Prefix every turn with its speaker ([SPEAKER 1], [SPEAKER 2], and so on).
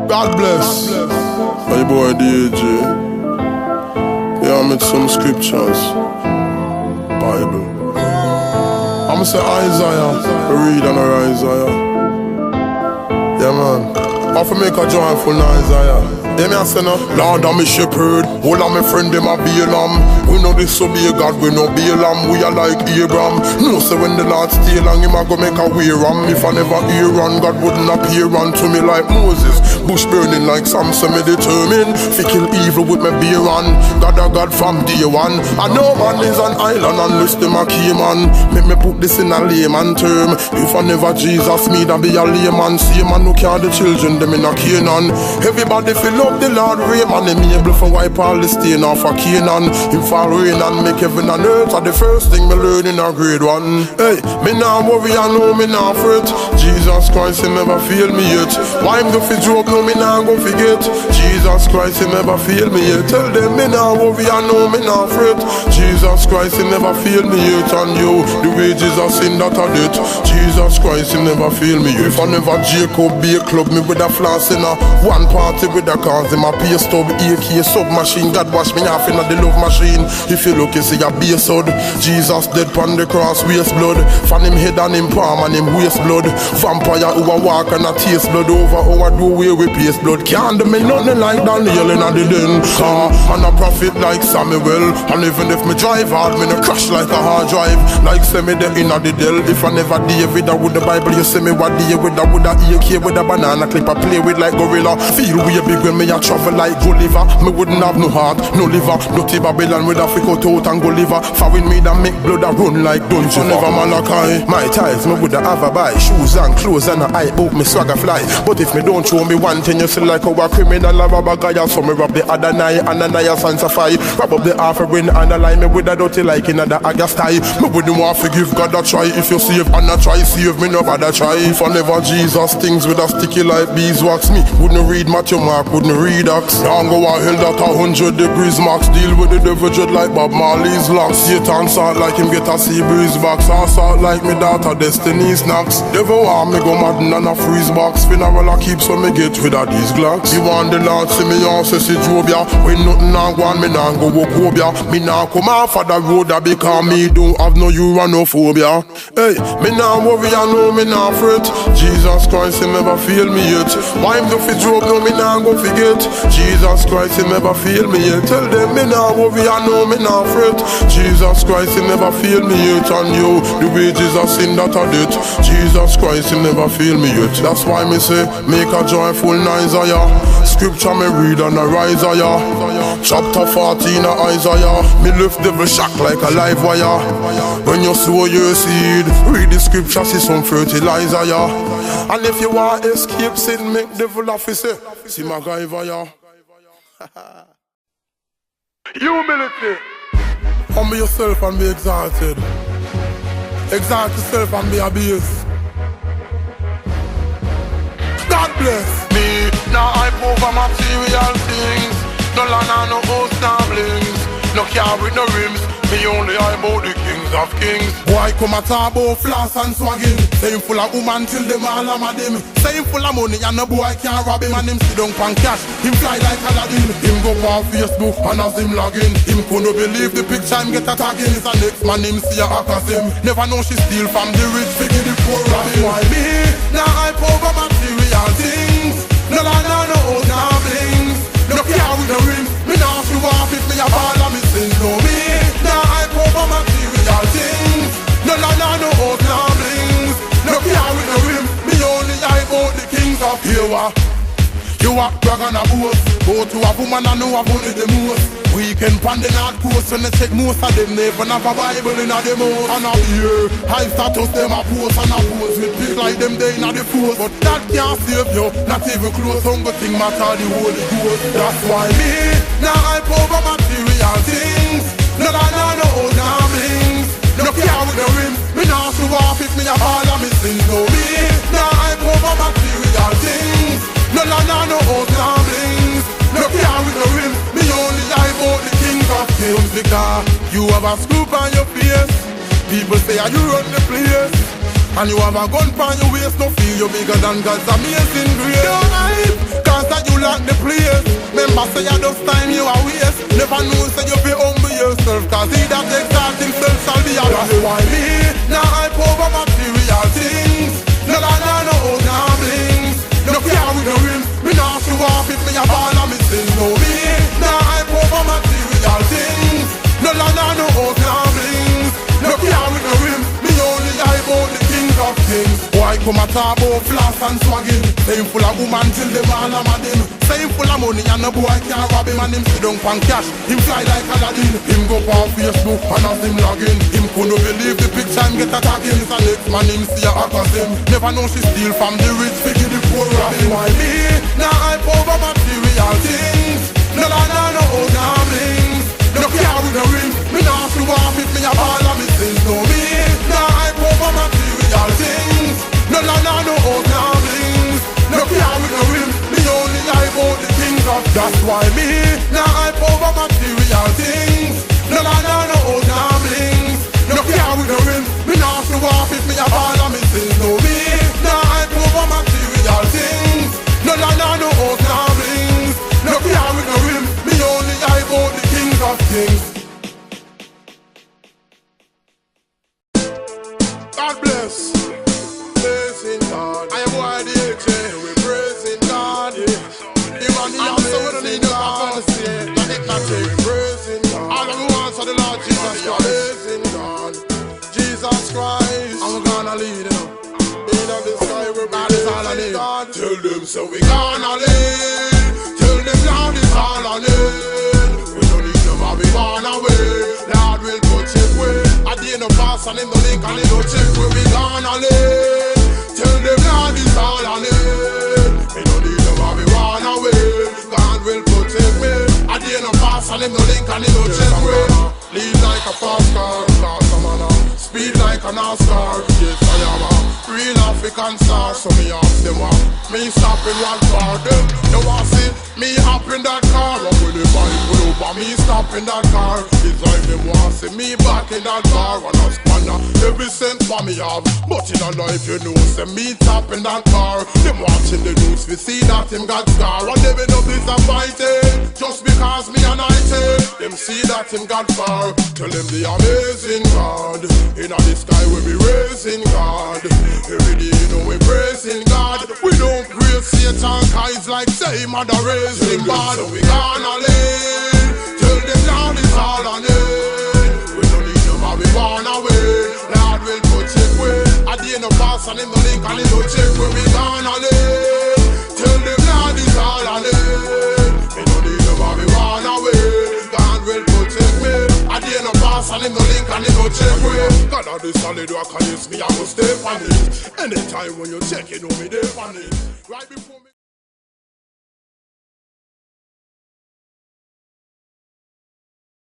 [SPEAKER 1] God bless. My boy DJ. Yeah, I met some scriptures. Bible. I'ma say Isaiah. Read and Isaiah. Yeah, man. I have to make a joyful Isaiah. Yeah, me I say no. Lord, I'm a shepherd. All of my friend them a Balaam. We know this so be a God, we know Balaam. We are like Abraham. No, so when the Lord stay long, him a go make a way ram. If I never hear on, God wouldn't appear unto me like Moses. Bush burning like Samson, me determined. Fi kill evil with me beer on. God a God from day one. I know man is an island unless them a key man. Make me put this in a layman term. If I never Jesus me, that be a layman. See man who care the children, them in a Canaan. Everybody fill up the Lord Raymond. Him able for wipe all the stain off a Canaan. Him fall rain and make heaven and earth. Are the first thing me learn in a grade 1. Hey, me nah worry, I know me nah fret. Jesus Christ, he never fail me yet. Why him do fi joke, no me nah go forget. Jesus Christ, he never fail me yet. Tell them me nah worry, I know me nah fret. Jesus Christ, he never fail me yet. And you, the wages of sin that are debt. Jesus Christ, he never fail me yet. If I never Jacob be a club, me with a floss in a one party with a cause in my pay stub, AK submachine. God wash me off in a the love machine. If you look, you see a base hood. Jesus dead pon the cross, waste blood. Fan him head and him palm and him waste blood. Vampire who a walk and a taste blood over our do away with paste blood. Can't do me nothing like Daniel in a the den. And a prophet like Samuel. And even if me drive hard, me no crash like a hard drive. Like say me the in a the del. If I never David, I would the Bible. You say me what day with a would a AK with a banana clip. I play with like gorilla. Feel way big when me a travel like Gulliver. Me wouldn't have no heart, no liver. No Babylon with a freak out and go liver. Foreign me that make blood a run like Dungeon. Never Malachi. My ties, me woulda have a buy. Shoes and clothes and a eye book, me swagger fly. But if me don't show me one thing, you see like how a criminal a rob a guy. So me rob the other night and Ananias and Sapphire. Rob up the offering and a line me with a dirty like in a the August tie. Me wouldn't want to give God a try. If you save and a try, save me no bother try. If I never Jesus things with a sticky like beeswax, me wouldn't read Matthew Mark, wouldn't read Acts. Now go a hell that 100 degrees max. Deal with the devil dread like Bob Marley's locks. Satan salt like him get a sea breeze box. I salt like me daughter Destiny snacks. Devil want me go mad and a freeze box. Funeral I keep so me get rid of these glocks. You want the Lord see me on say Juvia. When nothing nah go on me nah go Wokobia. Me nah come off of the road because me don't have no uranophobia. Hey, me nah worry I know me nah fret. Jesus Christ he never fail me yet. Why him do fi joke no me nah go forget. Jesus Christ he never fail me yet. Tell them me nah worry I know me nah fret. Jesus Christ he never fail me yet. And you, the wages of sin that are debt. Jesus Christ he never fail me yet. That's why me say make a joyful Isaiah. Scripture me read and a Isaiah. Chapter 14 of Isaiah. Me lift devil shock like a live wire. When you sow your seed, read the scripture, see some fertilizer, yeah. And if you want to escape sin, make devil officer. See my guy via. Humility. Humble yourself and be exalted. Exalt yourself and be abused. God bless me. Now I over material things. No land, no host, no blings. No car with no rims. Me only I about the kings of kings. Boy come a talk about floss and swagging. Say him full of woman till them all am a them. Say him full of money and no boy can't rob him. And him sit down pan cash. Him fly like Aladdin. Him go on Facebook and as him login. Him couldn't believe the picture him get a tagging. It's a next man him see a hack as him. Never know she steal from the rich figure the poor robbing. Why me? Now I over material things. No land, no house, no blings. No car with no rims. Me now show off if me a ball and me sins. No me. Now I over material things. No land, no house, no blings. No car with no rims. Me only I about the kings of here. You a brag and a boast. Go to a woman and know I've only the most. Weekend pan the North Coast when they take most of them. Never have a Bible in a them house. And I'm here, high status them a post and a pose. With big like them they in a the force. But that can't save you, not even close. Hunger thing matter the Holy Ghost. That's why me, now I over material things. No land, no house, no blings. No car with no rims. Me now show off if me a fall and me sins. No me, now I over material things. No land, no house, no blings. No car with no rims. Me only I bought the king of kings. Because you have a scoop on your face. People say you run the place. And you have a gun on your waist. No feel you bigger than God's amazing grace. No hype, cause that say you just time you are waste. Never know say you be humble yourself, cause he that exalt himself shall be a that's why me, now I over material things. No la no no blings. No care with no rim. Me now show off if me a ball and me still know me. Now I over material things. No la no blings. No care with no rim. Me only eye about the kings of kings. Boy come a talk about floss and swagging. Same full of woman till them all a mad him. Same full of money and no boy can't rob him. And him sit down pan cash. Him fly like Aladdin. Him go on Facebook and as him login. Him couldn't believe the picture him get attacked him. So next man him see a accuse him. Never know she steal from the rich figure the poor robbing. Why me? Now I over material things. No blings. No care with no ring. Me now show off if me a ball and me still know me. Now I over material things. No blings. No care with no ring. Me only eye about the kings of. That's why me. Now I over material things. No blings. No care with no ring. Me now show off if me a ball and me still know me. Now I over material things. No blings. No care with no rim. Me only eye about the kings of kings. God bless. Praising God. I am boy DJ. We praising God. The man the amazing God. We praising God. All of the ones of the Lord Jesus Christ. Praising God. Jesus Christ. I'm gonna lead them. In the sky we're praising God. Tell them so we gonna lead. Tell them Lord is all I need. We don't need them and we gone away. Lord will put it away. At the end of pass and in the link and in the check where we gonna live. Tell them Lord is all I need. We don't need them and we gone away. God will put it away. At the end of pass and in the link and in the check where lead like a fast car, cause I'm on a speed like a NASCAR. Yes I am a real African star. So me ask them what me stopping one car. Them no one see me hop in that car. And when the bike pull over me stop in that car. It's like them want see me back in that car. And I spanner every cent for me have. But in a life you know say me top in that car. Them watching the news we see that him got scar. And they been up disappointed just because me anointed. Them see that him got far. Tell them the amazing God. In the sky we be raising God. Every day you know we praising God. We don't praise Satan cause like say mother raising God. So we gonna live. Tell them Lord is all I need. We don't need them and we gone away. Lord will put it away. At the end of pass and in the link and in the check where we gonna live. Tell them Lord is all I need. We don't need them and we gone away. God will put it away. At the end of pass and in the link and in the check where God are the solid rock and it's me I will stay on it. Anytime when you check it know me there on it. Right before me